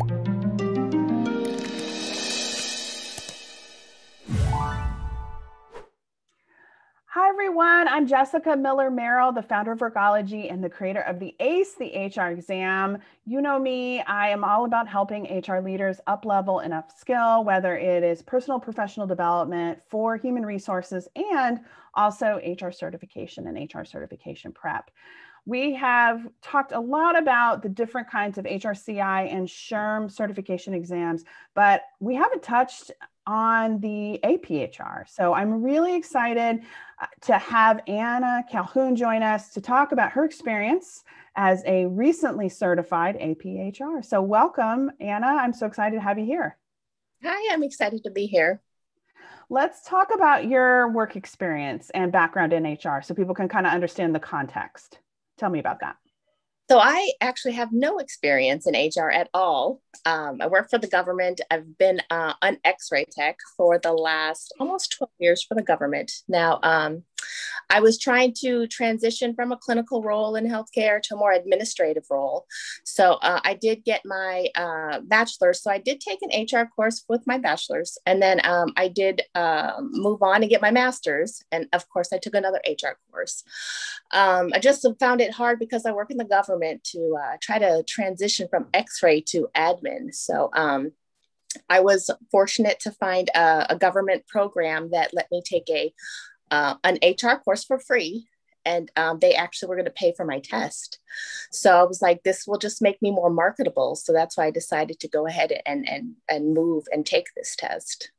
Hi, everyone. I'm Jessica Miller-Merrill, the founder of Workology and the creator of the ACE, the HR exam. You know me, I am all about helping HR leaders up-level and upskill, whether it is personal professional development for human resources and also HR certification and HR certification prep. We have talked a lot about the different kinds of HRCI and SHRM certification exams, but we haven't touched on the aPHR. So I'm really excited to have Anna Calhoun join us to talk about her experience as a recently certified aPHR. So welcome, Anna. I'm so excited to have you here. Hi, I'm excited to be here. Let's talk about your work experience and background in HR so people can kind of understand the context. Tell me about that. So I actually have no experience in HR at all. I work for the government. I've been an X-ray tech for the last almost 12 years for the government. Now, I was trying to transition from a clinical role in healthcare to a more administrative role. So I did get my bachelor's. So I did take an HR course with my bachelor's. And then I did move on and get my master's. And of course, I took another HR course. I just found it hard because I work in the government to try to transition from X-ray to admin. So I was fortunate to find a government program that let me take an HR course for free. And they actually were going to pay for my test. So I was like, this will just make me more marketable. So that's why I decided to go ahead and move and take this test.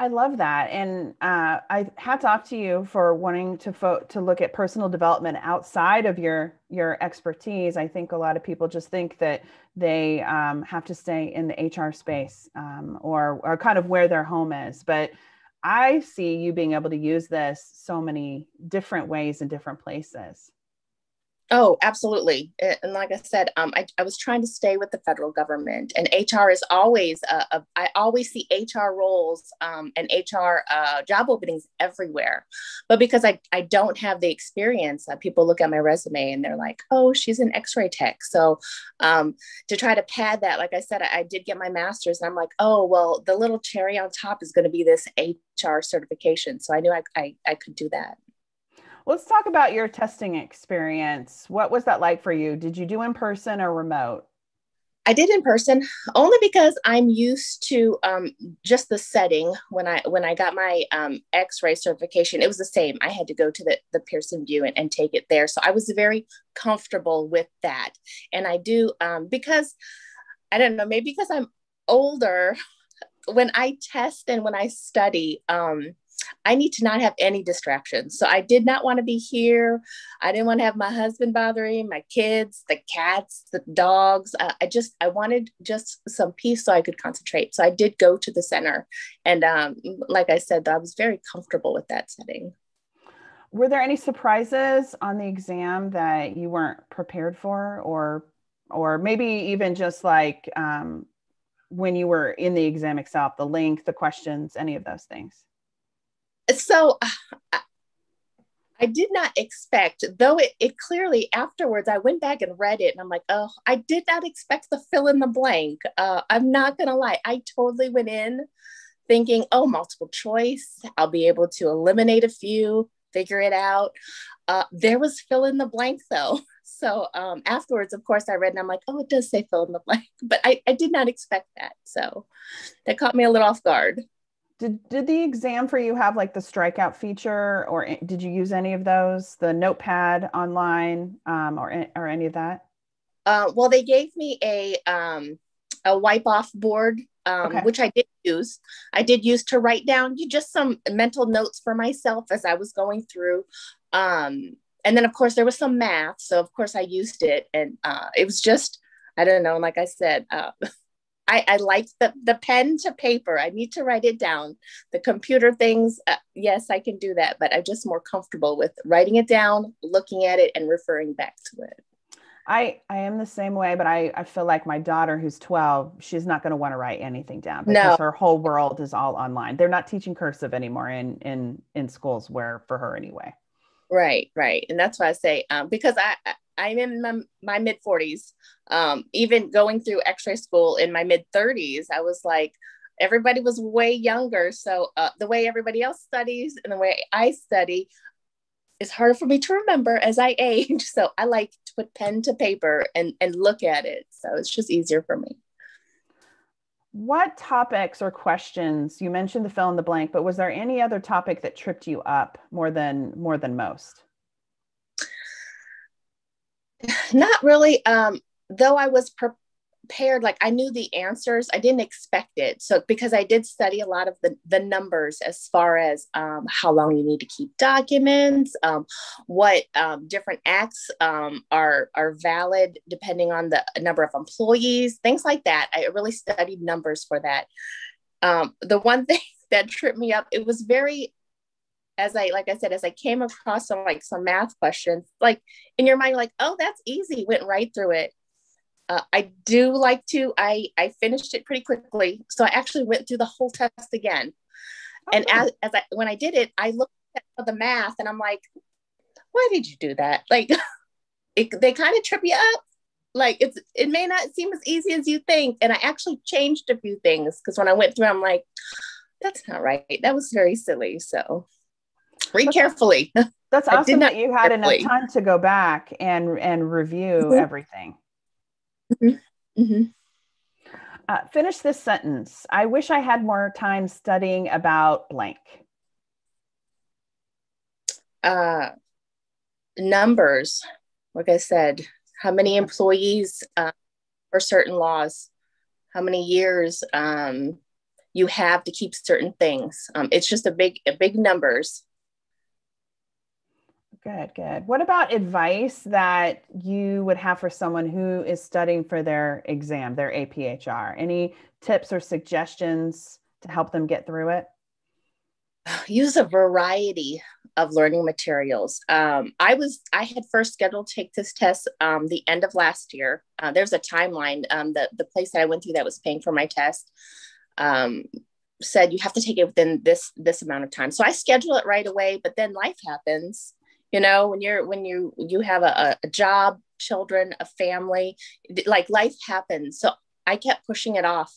I love that. And I hats off to you for wanting to look at personal development outside of your expertise. I think a lot of people just think that they have to stay in the HR space or kind of where their home is. But I see you being able to use this so many different ways in different places. Oh, absolutely. And like I said, I was trying to stay with the federal government, and HR is always, I always see HR roles and HR job openings everywhere. But because I don't have the experience, people look at my resume and they're like, oh, she's an X-ray tech. So to try to pad that, like I said, I did get my master's, and I'm like, oh, well, the little cherry on top is going to be this HR certification. So I knew I could do that. Let's talk about your testing experience. What was that like for you? Did you do in person or remote? I did in person only because I'm used to just the setting. When I got my X-ray certification, it was the same. I had to go to the Pearson View and take it there. So I was very comfortable with that. And I do because I don't know, maybe because I'm older, when I test and when I study, I need to not have any distractions. So I did not want to be here. I didn't want to have my husband bothering, my kids, the cats, the dogs. I wanted just some peace so I could concentrate. So I did go to the center. And like I said, I was very comfortable with that setting. Were there any surprises on the exam that you weren't prepared for, or maybe even just like when you were in the exam itself, the length, the questions, any of those things? So I did not expect, though it clearly afterwards, I went back and read it and I'm like, oh, I did not expect the fill in the blank. I'm not going to lie. I totally went in thinking, oh, multiple choice. I'll be able to eliminate a few, figure it out. There was fill in the blank though. So afterwards, of course, I read and I'm like, oh, it does say fill in the blank, but I did not expect that. So that caught me a little off guard. Did the exam for you have like the strikeout feature, or did you use any of those, the notepad online, or any of that? Well, they gave me a wipe off board, Okay. which I did use. I did use to write down just some mental notes for myself as I was going through. And then, of course, there was some math. So, of course, I used it. And it was just, I don't know, like I said, I like the pen to paper. I need to write it down. The computer things, yes, I can do that, but I'm just more comfortable with writing it down, looking at it, and referring back to it. I am the same way, but I feel like my daughter who's 12, she's not going to want to write anything down because No, her whole world is all online. They're not teaching cursive anymore in schools where for her anyway. Right, right. And that's why I say, because I'm in my mid 40s, even going through x-ray school in my mid 30s, I was like, everybody was way younger. So the way everybody else studies and the way I study is harder for me to remember as I age. So I like to put pen to paper and look at it. So it's just easier for me. What topics or questions, you mentioned the fill in the blank, but was there any other topic that tripped you up more than most? Not really. Though I was prepared, like I knew the answers, I didn't expect it. So because I did study a lot of the numbers as far as how long you need to keep documents, what different acts are valid depending on the number of employees, things like that. I really studied numbers for that. The one thing that tripped me up, it was very, as I like I said, as I came across some math questions, like in your mind, like, oh, that's easy, went right through it. I do like to, I finished it pretty quickly. So I actually went through the whole test again. Oh, And when I did it, I looked at the math and I'm like, why did you do that? Like they kind of trip you up. Like it may not seem as easy as you think. And I actually changed a few things because when I went through, I'm like, that's not right. That was very silly. So read that's carefully. that's I did awesome not that you had enough carefully. time to go back and review Mm-hmm. everything. Mm-hmm. Finish this sentence. I wish I had more time studying about blank. Uh, Numbers, like I said, how many employees for certain laws, how many years you have to keep certain things. It's just a big numbers. Good, good. What about advice that you would have for someone who is studying for their exam, their aPHR? Any tips or suggestions to help them get through it? Use a variety of learning materials. I had first scheduled to take this test the end of last year. There's a timeline. The place that I went through that was paying for my test um, said you have to take it within this amount of time. So I schedule it right away. But then life happens. You know, when you have a job, children, a family, like life happens. So I kept pushing it off.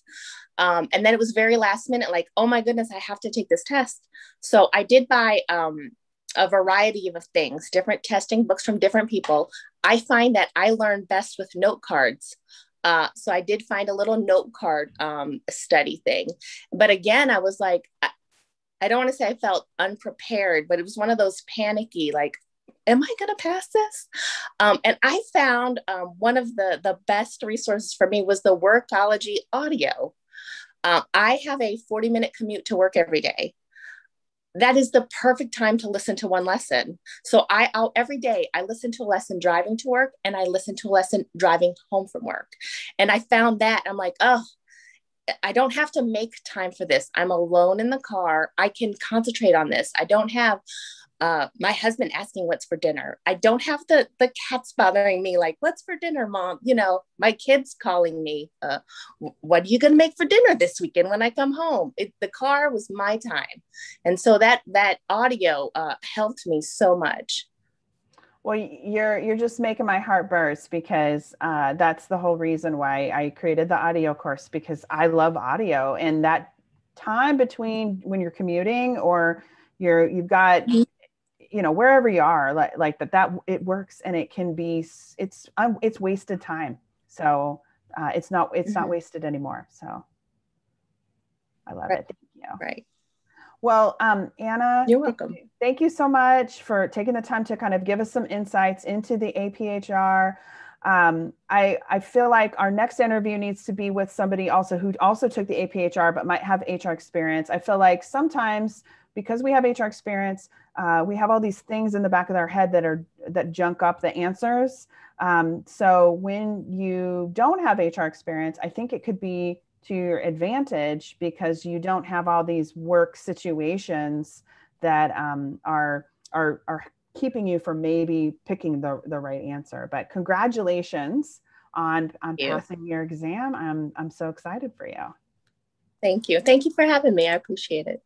And then it was very last minute, like, oh my goodness, I have to take this test. So I did buy a variety of things, different testing books from different people. I find that I learn best with note cards. So I did find a little note card study thing. But again, I was like, I don't want to say I felt unprepared, but it was one of those panicky, like, am I going to pass this? And I found one of the best resources for me was the Workology audio. I have a 40-minute commute to work every day. That is the perfect time to listen to one lesson. So every day I listen to a lesson driving to work and I listen to a lesson driving home from work. And I found that I'm like, oh, I don't have to make time for this. I'm alone in the car. I can concentrate on this. I don't have my husband asking what's for dinner. I don't have the cats bothering me like, what's for dinner, mom? You know, my kids calling me, what are you going to make for dinner this weekend when I come home? The car was my time. And so that audio helped me so much. Well, you're just making my heart burst because that's the whole reason why I created the audio course because I love audio and that time between when you're commuting or you've got wherever you are like that it works and it can be it's wasted time. So it's not Mm-hmm. wasted anymore. So I love Right. it. Thank you. Right. Well, Anna, You're thank welcome. you. Thank you so much for taking the time to kind of give us some insights into the aPHR. I feel like our next interview needs to be with somebody also who also took the aPHR but might have HR experience. I feel like sometimes because we have HR experience, we have all these things in the back of our head that junk up the answers. So when you don't have HR experience, I think it could be to your advantage because you don't have all these work situations that are keeping you from maybe picking the right answer. But congratulations on Thank you. passing your exam. I'm so excited for you. Thank you. Thank you for having me. I appreciate it.